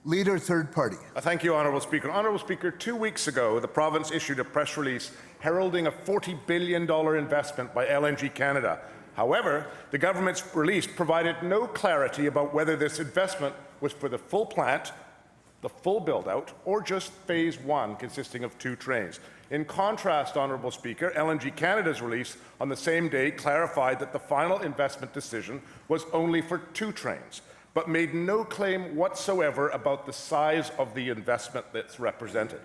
Leader, third party. Thank you, Honourable Speaker. Honourable Speaker, 2 weeks ago, the province issued a press release heralding a $40 billion investment by LNG Canada. However, the government's release provided no clarity about whether this investment was for the full plant, the full build-out, or just Phase 1, consisting of 2 trains. In contrast, Honourable Speaker, LNG Canada's release on the same day clarified that the final investment decision was only for 2 trains, but made no claim whatsoever about the size of the investment that's represented.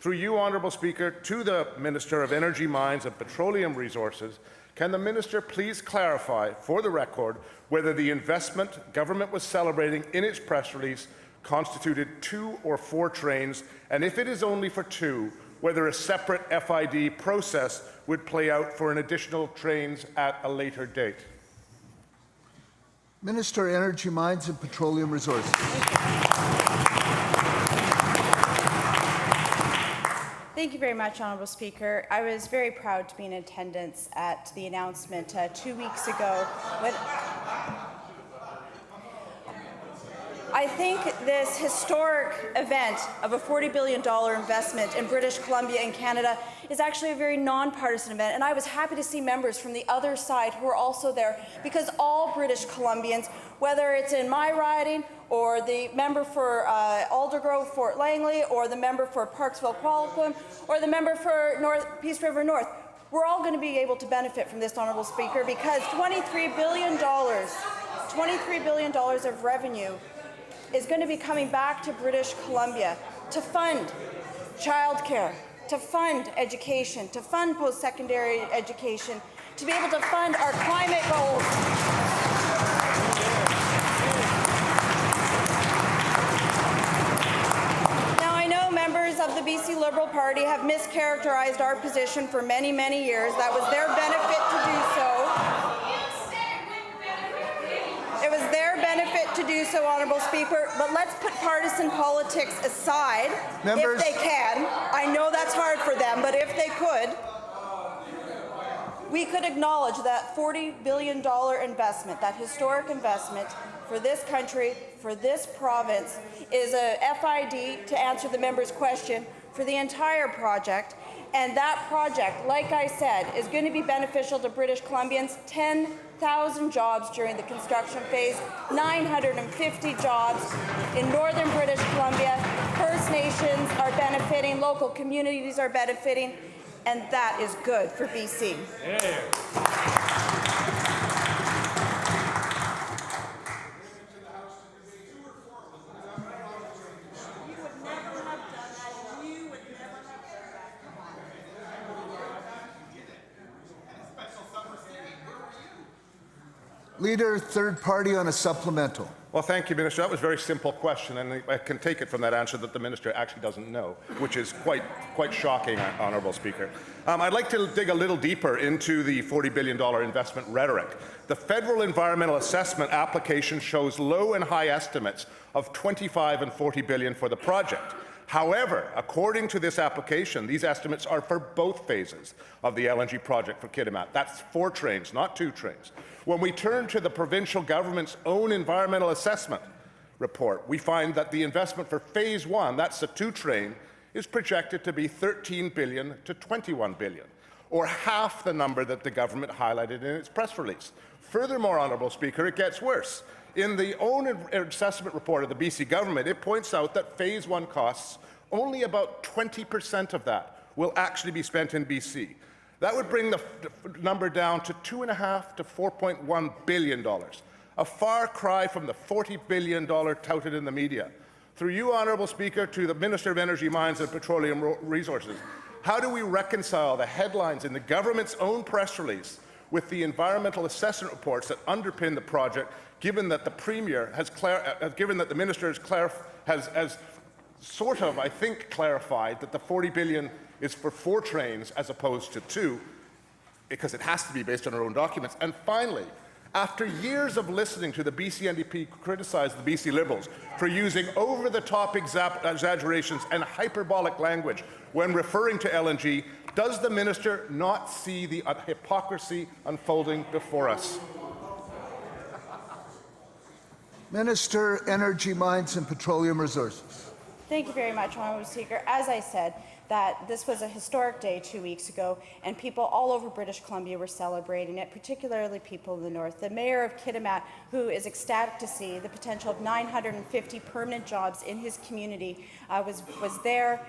Through you, Honourable Speaker, to the Minister of Energy, Mines and Petroleum Resources, can the Minister please clarify, for the record, whether the investment government was celebrating in its press release constituted 2 or 4 trains, and if it is only for 2, whether a separate FID process would play out for an additional trains at a later date? Minister of Energy, Mines and Petroleum Resources. Thank you very much, Honourable Speaker. I was very proud to be in attendance at the announcement 2 weeks ago. I think this historic event of a $40 billion investment in British Columbia and Canada is actually a very nonpartisan event, and I was happy to see members from the other side who were also there, because all British Columbians, whether it's in my riding or the member for Aldergrove, Fort Langley, or the member for Parksville, Qualicum, or the member for Peace River North, we're all going to be able to benefit from this, Honourable Speaker, because $23 billion of revenue is going to be coming back to British Columbia to fund childcare, to fund education, to fund post-secondary education, to be able to fund our climate goals. Now, I know members of the BC Liberal Party have mischaracterized our position for many, many years. That was their benefit to do so. It was their benefit to do so, Honourable Speaker, but let's put partisan politics aside, if they can. I know that's hard for them, but if they could, we could acknowledge that $40 billion investment, that historic investment for this country, for this province, is a FID, to answer the member's question, for the entire project. And that project, like I said, is going to be beneficial to British Columbians. 10,000 jobs during the construction phase, 950 jobs in northern British Columbia. First Nations are benefiting, local communities are benefiting, and that is good for BC. Yeah. Leader, third party on a supplemental. Well, thank you, Minister. That was a very simple question, and I can take it from that answer that the Minister actually doesn't know, which is quite shocking, Honourable Speaker. I'd like to dig a little deeper into the $40 billion investment rhetoric. The federal environmental assessment application shows low and high estimates of $25 and $40 billion for the project. However, according to this application, these estimates are for both phases of the LNG project for Kitimat. That's 4 trains, not 2 trains. When we turn to the provincial government's own environmental assessment report, we find that the investment for Phase 1, that's the 2 train, is projected to be $13 billion to $21 billion, or half the number that the government highlighted in its press release. Furthermore, Honourable Speaker, it gets worse. In the own assessment report of the BC government, it points out that Phase 1 costs, only about 20% of that will actually be spent in BC. That would bring the number down to $2.5 to $4.1 billion, a far cry from the $40 billion touted in the media. Through you, Honourable Speaker, to the Minister of Energy, Mines and Petroleum Resources, how do we reconcile the headlines in the government's own press release with the environmental assessment reports that underpin the project, given that the Premier has given that the Minister has sort of, I think, clarified that the $40 billion is for 4 trains as opposed to 2, because it has to be based on our own documents. And finally, after years of listening to the BC NDP criticize the BC Liberals for using over-the-top exaggerations and hyperbolic language when referring to LNG, does the Minister not see the hypocrisy unfolding before us? Minister, Energy, Mines and Petroleum Resources. Thank you very much, Honourable Speaker. As I said, that this was a historic day 2 weeks ago, and people all over British Columbia were celebrating it, particularly people in the north. The Mayor of Kitimat, who is ecstatic to see the potential of 950 permanent jobs in his community, was there.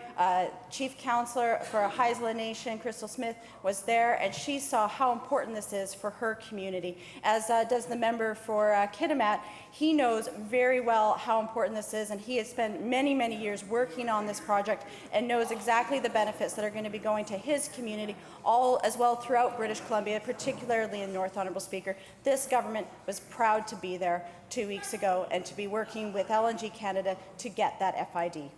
Chief Councillor for Haisla Nation, Crystal Smith, was there, and she saw how important this is for her community, as does the member for Kitimat. He knows very well how important this is, and he has spent many, many years working on this project and knows exactly the benefits that are going to be going to his community, all as well throughout British Columbia, particularly in North, Honourable Speaker. This government was proud to be there 2 weeks ago and to be working with LNG Canada to get that FID.